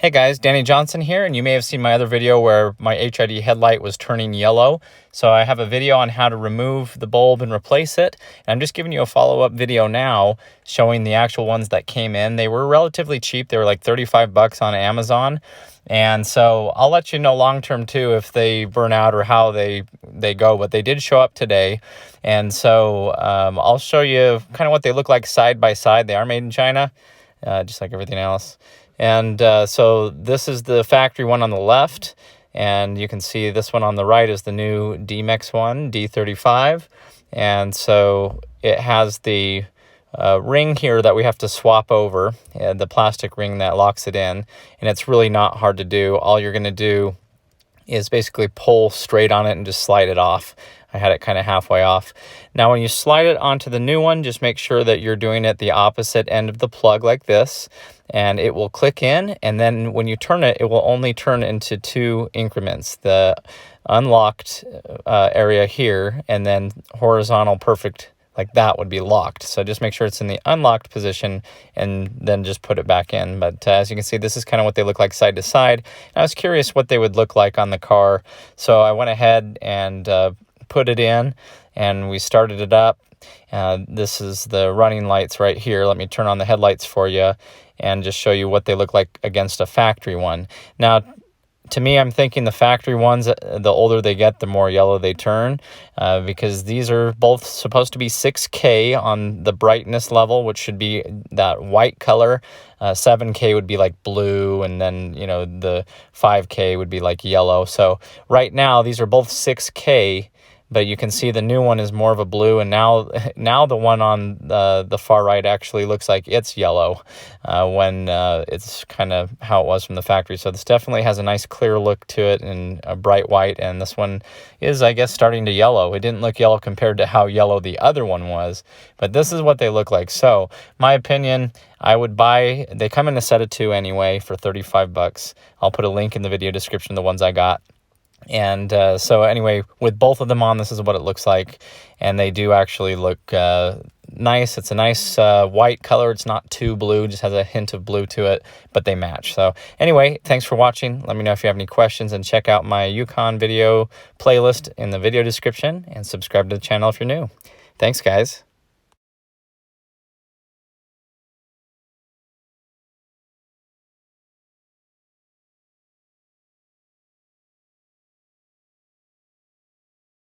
Hey guys, Danny Johnson here, and you may have seen my other video where my HID headlight was turning yellow. So I have a video on how to remove the bulb and replace it. And I'm just giving you a follow-up video now showing the actual ones that came in. They were relatively cheap. They were like 35 bucks on Amazon. And so I'll let you know long-term too if they burn out or how they go, but they did show up today. And so I'll show you kind of what they look like side by side. They are made in China, just like everything else. And so this is the factory one on the left, and you can see this one on the right is the new DMEX one, D35. And so it has the ring here that we have to swap over, the plastic ring that locks it in, and it's really not hard to do. All you're going to do is basically pull straight on it and just slide it off. I had it kind of halfway off. Now when you slide it onto the new one, just make sure that you're doing it the opposite end of the plug like this, and it will click in, and then when you turn it, it will only turn into two increments. The unlocked area here, and then horizontal perfect like that would be locked. So just make sure it's in the unlocked position and then just put it back in. But as you can see, this is kind of what they look like side to side. And I was curious what they would look like on the car. So I went ahead and put it in, and we started it up. This is the running lights right here. Let me turn on the headlights for you and just show you what they look like against a factory one. Now, to me, I'm thinking the factory ones, the older they get, the more yellow they turn, because these are both supposed to be 6K on the brightness level, which should be that white color. 7K would be like blue, and then, you know, the 5K would be like yellow. So right now, these are both 6K, but you can see the new one is more of a blue, and now the one on the far right actually looks like it's yellow when it's kind of how it was from the factory. So this definitely has a nice clear look to it and a bright white, and this one is, I guess, starting to yellow. It didn't look yellow compared to how yellow the other one was, but this is what they look like. So my opinion, I would buy, they come in a set of two anyway for 35 bucks. I'll put a link in the video description, the ones I got. And so anyway, with both of them on, this is what it looks like, and they do actually look nice. It's a nice white color. It's not too blue, just has a hint of blue to it, but they match. So anyway, thanks for watching. Let me know if you have any questions, and check out my Yukon video playlist in the video description, and subscribe to the channel if you're new. Thanks, guys.